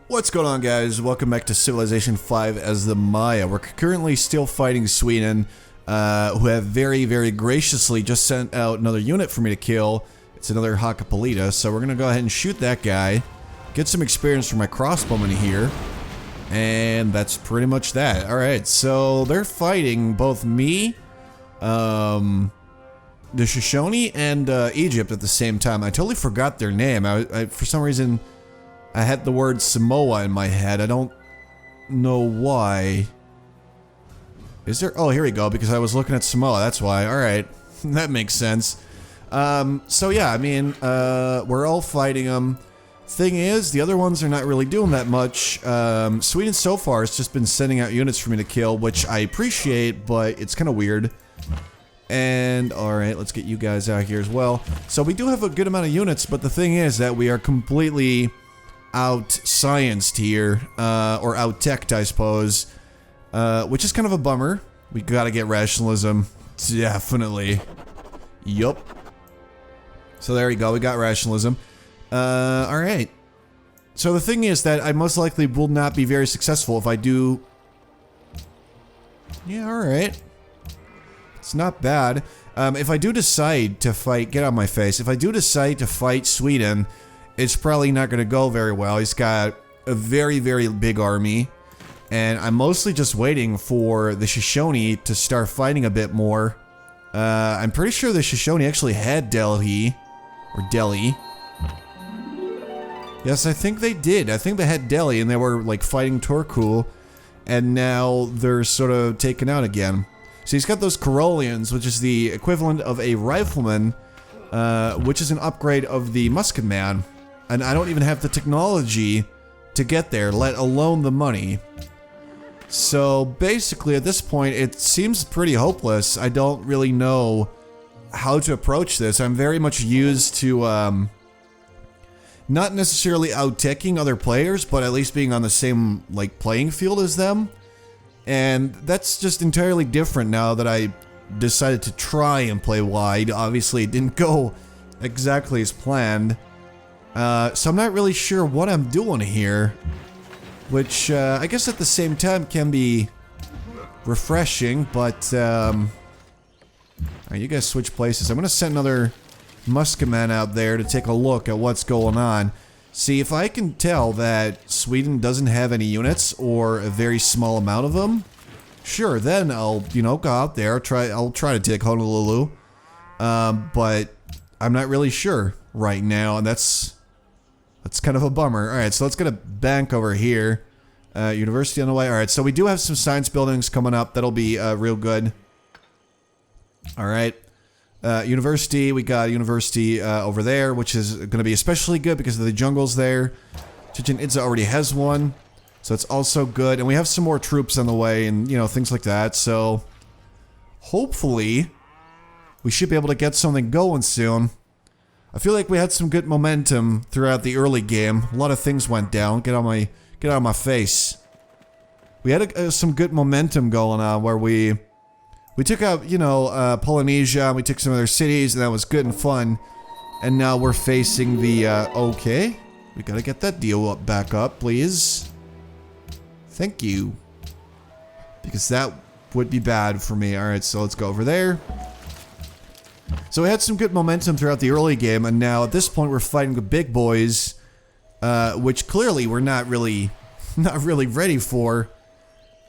What's going on, guys? Welcome back to Civilization 5 as the Meier. We're currently still fighting Sweden, who have very graciously just sent out another unit for me to kill. It's another Hakapolita, so we're gonna go ahead and shoot that guy, get some experience for my crossbowman here, and that's pretty much that. Alright, so they're fighting both me, the Shoshone, and Egypt at the same time. I totally forgot their name. I for some reason, I had the word Samoa in my head. I don't know why. Is there? Oh, here we go, because I was looking at Samoa, that's why. Alright, that makes sense. So yeah, I mean, we're all fighting them. Thing is, the other ones are not really doing that much. Sweden so far has just been sending out units for me to kill, which I appreciate, but it's kind of weird. And, alright, let's get you guys out here as well. So we do have a good amount of units, but the thing is that we are completely out-scienced here, or out-teched, I suppose, which is kind of a bummer. We gotta get rationalism, definitely. Yup. So there we go, we got rationalism. Alright. So the thing is that I most likely will not be very successful if I do... Yeah, alright. It's not bad. If I do decide to fight... Get out of my face. If I do decide to fight Sweden, it's probably not going to go very well. He's got a very big army, and I'm mostly just waiting for the Shoshone to start fighting a bit more. I'm pretty sure the Shoshone actually had Delhi, or Delhi. Yes, I think they did. I think they had Delhi, and they were like fighting Turku, and now they're sort of taken out again. So he's got those Karolians, which is the equivalent of a rifleman, which is an upgrade of the musketman. And I don't even have the technology to get there, let alone the money. So basically at this point it seems pretty hopeless. I don't really know how to approach this. I'm very much used to not necessarily out-teching other players, but at least being on the same like playing field as them. And that's just entirely different now that I decided to try and play wide. Obviously it didn't go exactly as planned. So I'm not really sure what I'm doing here, which I guess at the same time can be refreshing, but alright, you guys switch places. I'm gonna send another musketman out there to take a look at what's going on. See, if I can tell that Sweden doesn't have any units, or a very small amount of them, sure, then I'll, you know, go out there, I'll try to take Honolulu, but I'm not really sure right now, and that's kind of a bummer. Alright, so let's get a bank over here. University on the way. Alright, so we do have some science buildings coming up. That'll be real good. Alright. University, we got university over there, which is going to be especially good because of the jungles there. Chichen Itza already has one, so it's also good. And we have some more troops on the way and, you know, things like that. So, hopefully, we should be able to get something going soon. I feel like we had some good momentum throughout the early game. A lot of things went down. Get out of my face. We had some good momentum going on where we took out, you know, Polynesia. We took some of their cities, and that was good and fun. And now we're facing the okay. We gotta get that deal back up, please. Thank you. Because that would be bad for me. All right, so let's go over there. So we had some good momentum throughout the early game, and now at this point we're fighting the big boys, which clearly we're not really ready for.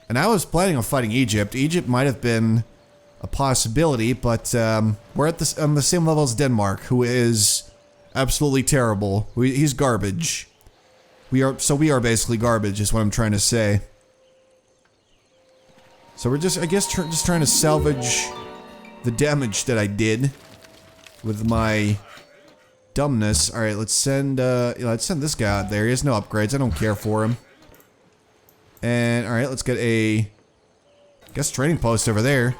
And I was planning on fighting Egypt. Egypt might have been a possibility, but we're at on the same level as Denmark, who is absolutely terrible. He's garbage. We are basically garbage, is what I'm trying to say. So we're just, I guess, just trying to salvage the damage that I did with my dumbness. Alright, let's send this guy out there. He has no upgrades. I don't care for him. And, alright, let's get a, I guess, training post over there.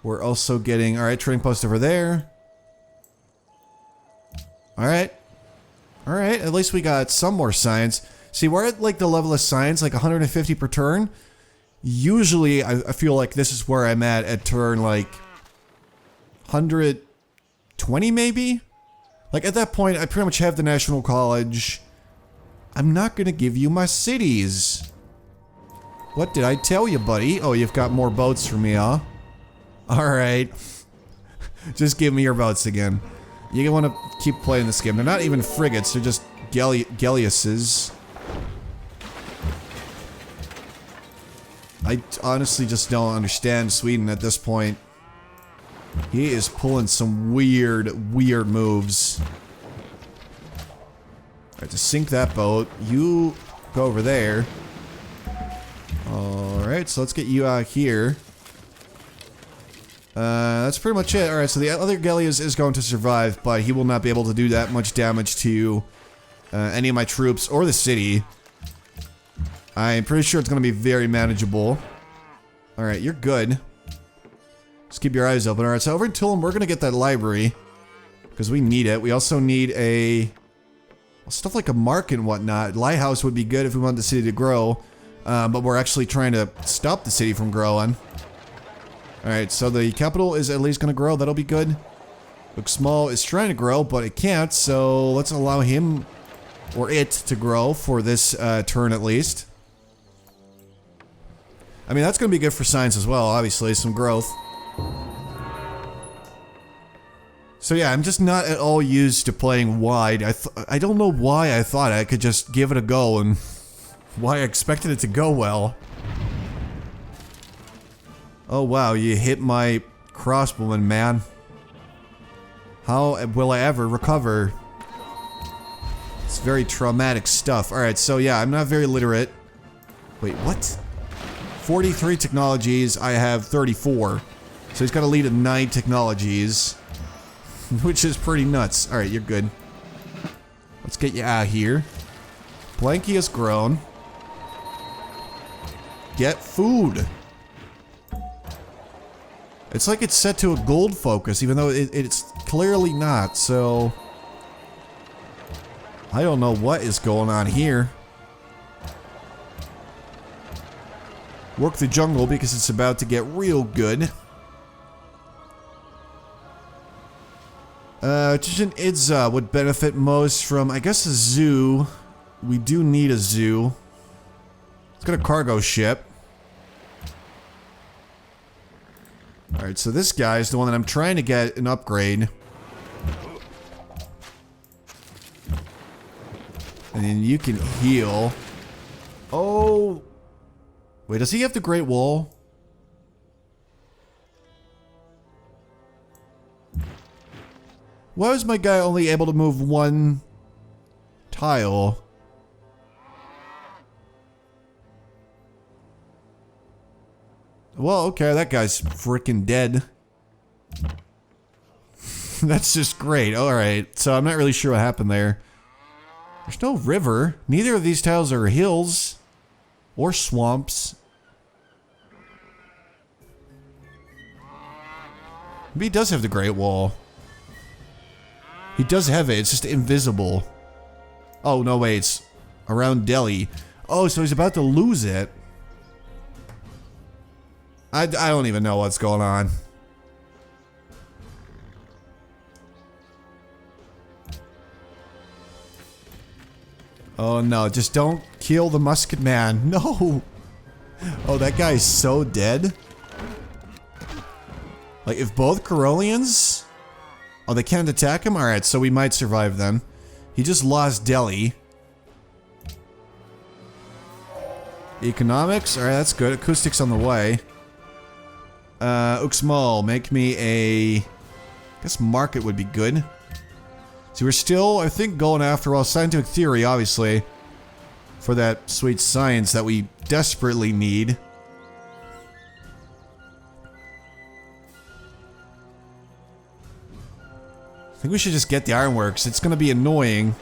We're also getting, alright, training post over there. Alright. Alright, at least we got some more science. See, we're at, like, the level of science, like 150 per turn. Usually, I feel like this is where I'm at turn, like, 120 maybe? Like, at that point, I pretty much have the National College. I'm not gonna give you my cities. What did I tell you, buddy? Oh, you've got more boats for me, huh? Alright. Just give me your boats again. You want to keep playing this game. They're not even frigates, they're just galleasses. I honestly just don't understand Sweden at this point. He is pulling some weird moves. Alright, to sink that boat, you go over there. Alright, so let's get you out here. That's pretty much it. Alright, so the other Galleas is going to survive, but he will not be able to do that much damage to any of my troops or the city. I'm pretty sure it's going to be very manageable. Alright, you're good. Just keep your eyes open. Alright, so over in Tulum, we're going to get that library. Because we need it. We also need a... stuff like a market and whatnot. Lighthouse would be good if we want the city to grow. But we're actually trying to stop the city from growing. Alright, so the capital is at least going to grow. That'll be good. Small is trying to grow, but it can't. So let's allow him or it to grow for this turn at least. I mean, that's going to be good for science as well, obviously. Some growth. So yeah, I'm just not at all used to playing wide. I don't know why I thought I could just give it a go and why I expected it to go well. Oh wow, you hit my crossbowman, man. How will I ever recover? It's very traumatic stuff. Alright, so yeah, I'm not very literate. Wait, what? 43 technologies, I have 34. So he's got a lead of 9 technologies. Which is pretty nuts. Alright, you're good. Let's get you out of here. Blanky has grown. Get food. It's like it's set to a gold focus, even though it's clearly not, so... I don't know what is going on here. Work the jungle because it's about to get real good. Chichen Itza would benefit most from, I guess, a zoo. We do need a zoo. It's got a cargo ship. Alright, so this guy is the one that I'm trying to get an upgrade. And then you can heal. Oh! Wait, does he have the Great Wall? Why was my guy only able to move one tile? Well, okay, that guy's freaking dead. That's just great. Alright, so I'm not really sure what happened there. There's no river. Neither of these tiles are hills. Or swamps. Maybe he does have the Great Wall. He does have it, it's just invisible. Oh, no, wait, it's around Delhi. Oh, so he's about to lose it. I don't even know what's going on. Oh no, just don't kill the musket man. No! Oh, that guy is so dead. Like, if both Carolians... Oh, they can't attack him? Alright, so we might survive then. He just lost Delhi. Economics? Alright, that's good. Acoustics on the way. Uxmal, make me a... I guess market would be good. So we're still, I think, going after, well, scientific theory, obviously. For that sweet science that we desperately need. I think we should just get the ironworks. It's gonna be annoying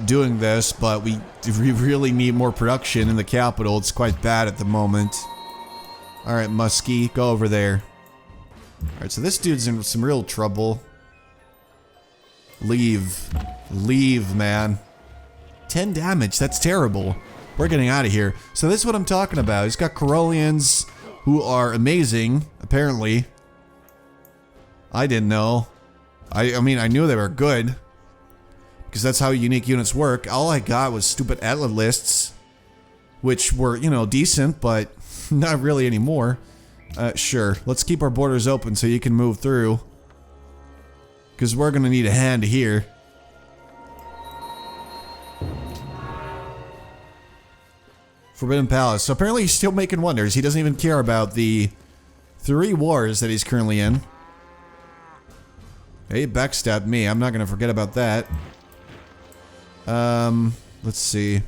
doing this, but we really need more production in the capital. It's quite bad at the moment. Alright, Muskie, go over there. Alright, so this dude's in some real trouble. Leave. Leave, man. 10 damage, that's terrible. We're getting out of here. So this is what I'm talking about. He's got Carolians who are amazing, apparently. I didn't know. I mean, I knew they were good. Because that's how unique units work. All I got was stupid atlas lists, which were, you know, decent, but not really anymore. Sure, let's keep our borders open so you can move through. Because we're gonna need a hand here. Forbidden Palace. So apparently he's still making wonders. He doesn't even care about the 3 wars that he's currently in. Hey, backstabbed me. I'm not gonna forget about that. Let's see.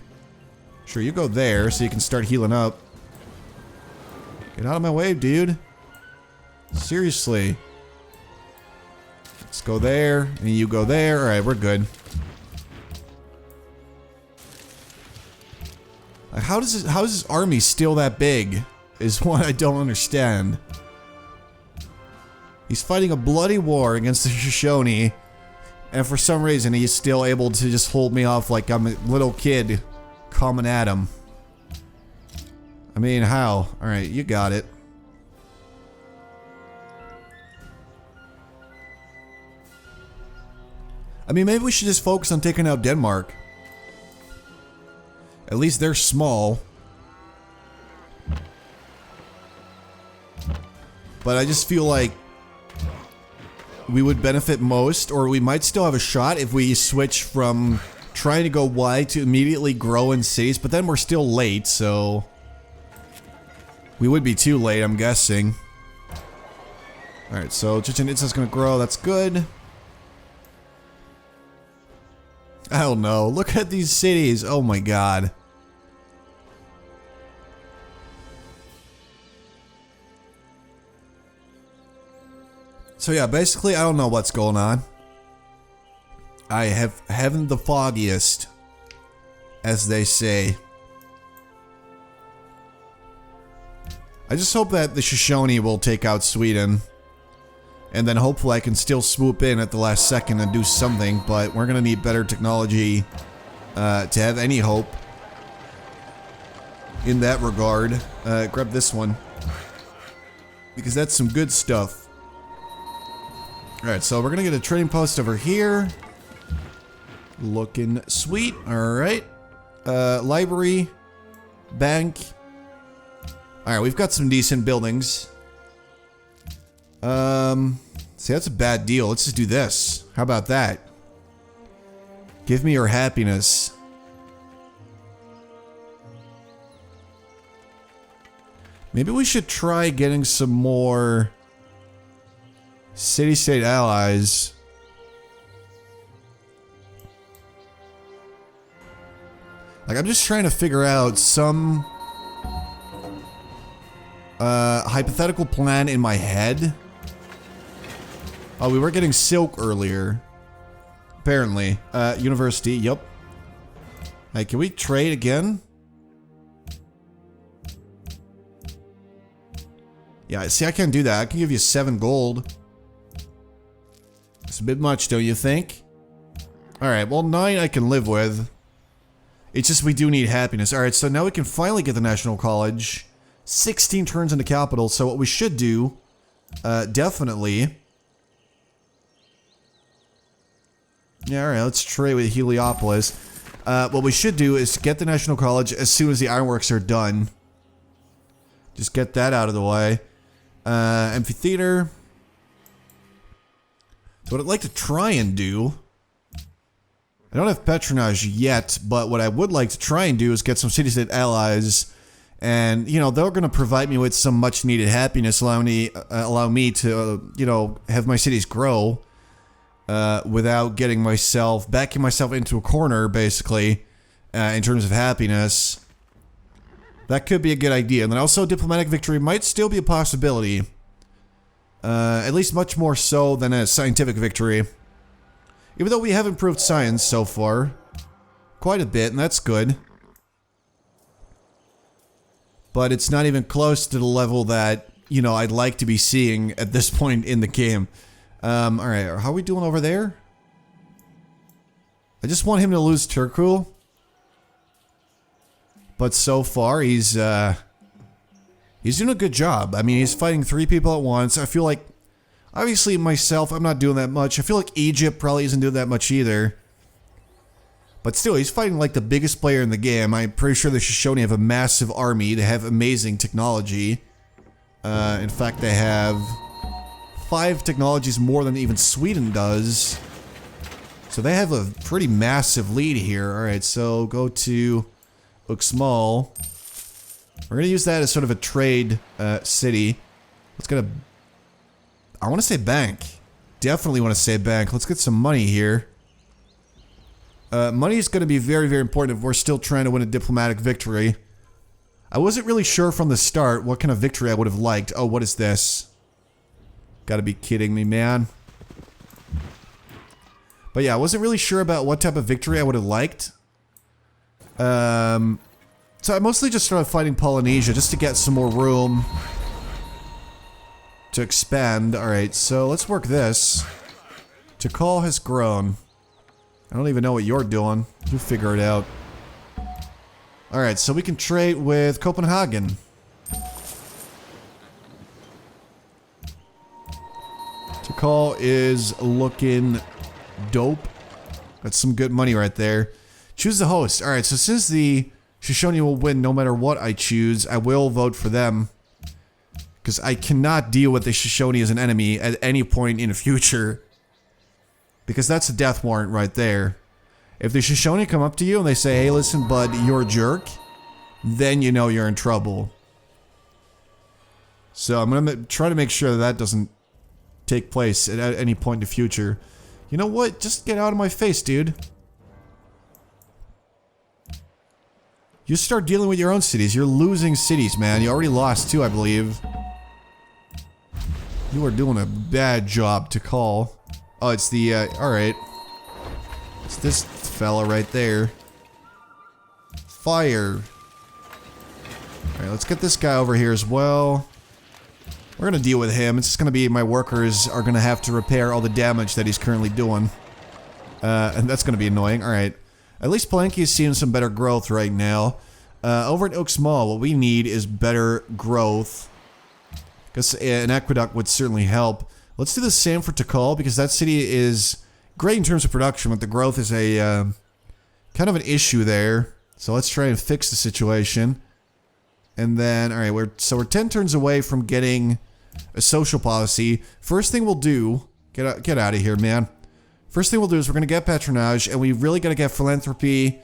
Sure, you go there so you can start healing up. Get out of my way, dude. Seriously. Let's go there, and you go there. Alright, we're good. How is his army still that big? Is what I don't understand. He's fighting a bloody war against the Shoshone, and for some reason he's still able to just hold me off like I'm a little kid coming at him. I mean, how? Alright, you got it. I mean, maybe we should just focus on taking out Denmark. At least they're small. But I just feel like we would benefit most, or we might still have a shot if we switch from trying to go wide to immediately grow in cities, but then we're still late, so we would be too late, I'm guessing. Alright, so Chichen Itza's gonna grow, that's good. I don't know, look at these cities, oh my god. So yeah, basically I don't know what's going on. I haven't the foggiest, as they say. I just hope that the Shoshone will take out Sweden. And then hopefully I can still swoop in at the last second and do something, but we're gonna need better technology to have any hope in that regard. Grab this one. Because that's some good stuff. Alright, so we're gonna get a trading post over here. Looking sweet. Alright. Library. Bank. Alright, we've got some decent buildings. See, that's a bad deal. Let's just do this. How about that? Give me your happiness. Maybe we should try getting some more city-state allies. Like, I'm just trying to figure out some hypothetical plan in my head. Oh, we were getting silk earlier. Apparently. University, yep. Hey, can we trade again? Yeah, see, I can't do that. I can give you 7 gold. It's a bit much, don't you think? Alright, well, 9 I can live with. It's just we do need happiness. Alright, so now we can finally get the National College. 16 turns in the capital, so what we should do, definitely... Yeah, alright, let's trade with Heliopolis. What we should do is get the National College as soon as the ironworks are done. Just get that out of the way. Amphitheater. So what I'd like to try and do... I don't have patronage yet, but what I would like to try and do is get some city-state allies. And, you know, they're going to provide me with some much-needed happiness, allow me to, you know, have my cities grow. Without getting myself, backing myself into a corner, basically, in terms of happiness. That could be a good idea. And then also, diplomatic victory might still be a possibility. At least much more so than a scientific victory. Even though we have improved science so far. Quite a bit, and that's good. But it's not even close to the level that, you know, I'd like to be seeing at this point in the game. Alright, how are we doing over there? I just want him to lose Turku. But so far, he's doing a good job. I mean, he's fighting 3 people at once. I feel like, obviously myself, I'm not doing that much. I feel like Egypt probably isn't doing that much either. But still, he's fighting like the biggest player in the game. I'm pretty sure the Shoshone have a massive army. They have amazing technology. In fact, they have 5 technologies more than even Sweden does. So they have a pretty massive lead here. Alright, so go to Uxmal. We're going to use that as sort of a trade city. Let's get a... I want to say bank. Definitely want to say bank. Let's get some money here. Money is going to be very, very important if we're still trying to win a diplomatic victory. I wasn't really sure from the start what kind of victory I would have liked. Oh, what is this? Gotta be kidding me, man. But yeah, I wasn't really sure about what type of victory I would have liked. So I mostly just started fighting Polynesia just to get some more room to expand. Alright, so let's work this. Pacal has grown. I don't even know what you're doing. You figure it out. Alright, so we can trade with Copenhagen. Pacal is looking dope. That's some good money right there. Choose the host. Alright, so since the Shoshone will win no matter what I choose, I will vote for them. Because I cannot deal with the Shoshone as an enemy at any point in the future. Because that's a death warrant right there. If the Shoshone come up to you and they say, hey, listen, bud, you're a jerk, then you know you're in trouble. So I'm going to try to make sure that doesn't take place at any point in the future. You know what? Just get out of my face, dude. You start dealing with your own cities. You're losing cities, man. You already lost 2, I believe. You are doing a bad job to call. Oh, it's the, alright. It's this fella right there. Fire. Alright, let's get this guy over here as well. We're gonna deal with him. It's just gonna be my workers are gonna have to repair all the damage that he's currently doing. And that's gonna be annoying. Alright. At least Palenque is seeing some better growth right now. Over at Uxmal, what we need is better growth. Because an aqueduct would certainly help. Let's do the same for Pacal, because that city is great in terms of production, but the growth is a kind of an issue there. So let's try and fix the situation. And then, alright, we're 10 turns away from getting a social policy. First thing we'll do, get out of here, man. First thing we'll do is we're going to get patronage, and we really got to get philanthropy,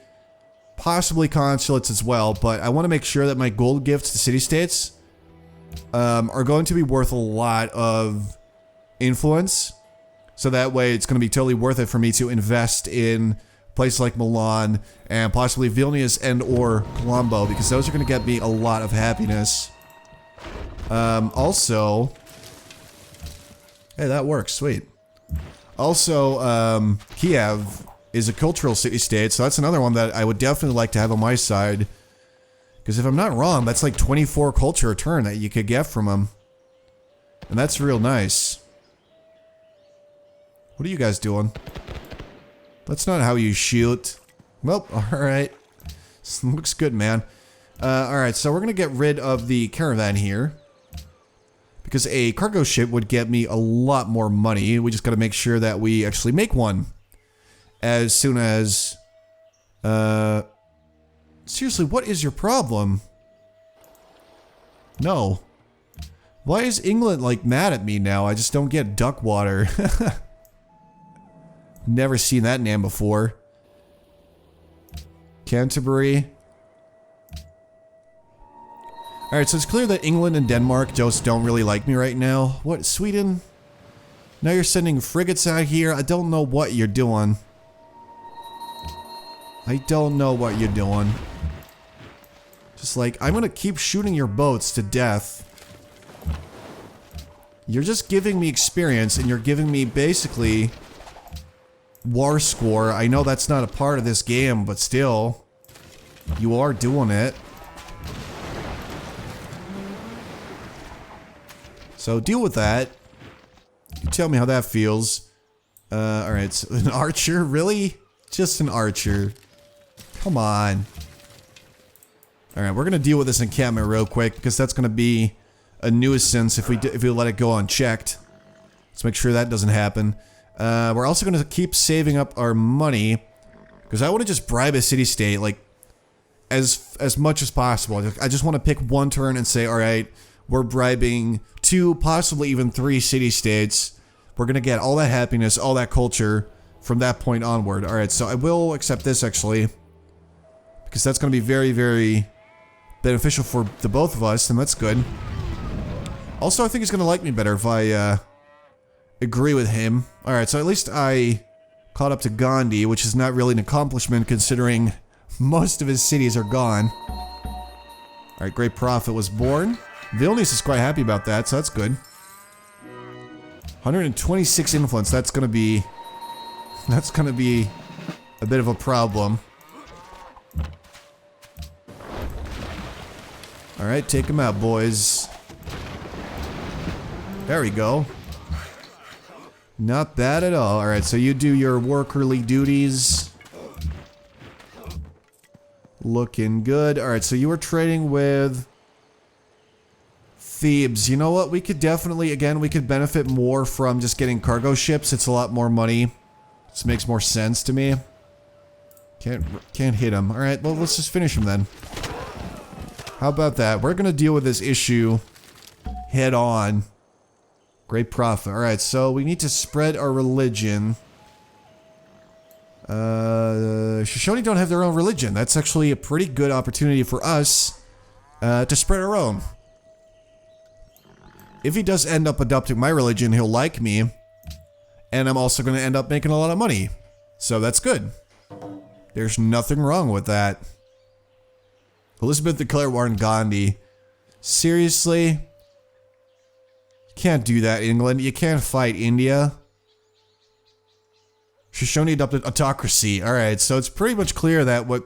possibly consulates as well, but I want to make sure that my gold gifts to city-states are going to be worth a lot of influence, so that way it's going to be totally worth it for me to invest in places like Milan and possibly Vilnius and or Colombo, because those are going to get me a lot of happiness. Also, hey, that works, sweet. Also, Kiev is a cultural city-state, so that's another one that I would definitely like to have on my side. Because if I'm not wrong, that's like 24 culture a turn that you could get from them. And that's real nice. What are you guys doing? That's not how you shoot. Well, alright. Looks good, man. Alright, so we're gonna get rid of the caravan here. Because a cargo ship would get me a lot more money. We just gotta make sure that we actually make one. As soon as... Seriously, what is your problem? No. Why is England, like, mad at me now? I just don't get duck water. Never seen that name before. Canterbury. Alright, so it's clear that England and Denmark just don't really like me right now. What, Sweden? Now you're sending frigates out here? I don't know what you're doing. I don't know what you're doing. Just like, I'm gonna keep shooting your boats to death. You're just giving me experience, and you're giving me basically war score. I know that's not a part of this game, but still, you are doing it. So deal with that. You tell me how that feels. Alright, so an archer? Really? Just an archer. Come on. Alright, we're gonna deal with this encampment real quick, because that's gonna be a nuisance if we let it go unchecked. Let's make sure that doesn't happen. We're also gonna keep saving up our money, Because I want to just bribe a city-state, like, as much as possible. I just want to pick one turn and say, alright, we're bribing 2, possibly even 3 city-states. We're going to get all that happiness, all that culture from that point onward. Alright, so I will accept this, actually. Because that's going to be very, very beneficial for the both of us, and that's good. Also, I think he's going to like me better if I agree with him. Alright, so at least I caught up to Gandhi, which is not really an accomplishment considering most of his cities are gone. Alright, Great Prophet was born. Vilnius is quite happy about that, so that's good. 126 influence, that's gonna be a bit of a problem. Alright, take him out, boys. There we go. Not bad at all. Alright, so you do your workerly duties. Looking good. Alright, so you were trading with Thebes. You know what? We could definitely, again, we could benefit more from just getting cargo ships. It's a lot more money. This makes more sense to me. Can't hit him. Alright, well, let's just finish him then. How about that? We're gonna deal with this issue head on. Great Prophet. Alright, so we need to spread our religion. Shoshone don't have their own religion. That's actually a pretty good opportunity for us to spread our own. If he does end up adopting my religion, he'll like me. And I'm also going to end up making a lot of money. So that's good. There's nothing wrong with that. Elizabeth declared war on Gandhi. Seriously? You can't do that, England. You can't fight India. Shoshone adopted autocracy. Alright, so it's pretty much clear that what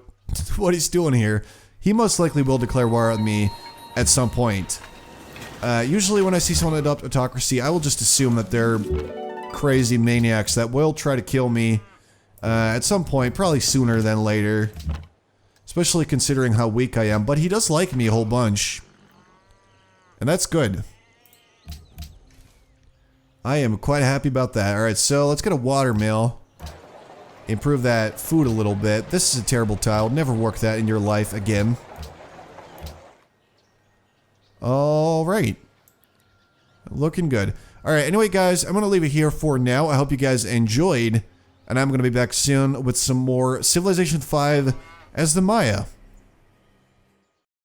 he's doing here, he most likely will declare war on me at some point. Usually when I see someone adopt autocracy, I will just assume that they're crazy maniacs that will try to kill me at some point, probably sooner than later. Especially considering how weak I am, but he does like me a whole bunch. And that's good. I am quite happy about that. Alright, so let's get a water mill. Improve that food a little bit. This is a terrible tile. Never work that in your life again. Alright. Looking good. Alright, anyway guys, I'm going to leave it here for now. I hope you guys enjoyed. And I'm going to be back soon with some more Civilization 5 as the Maya.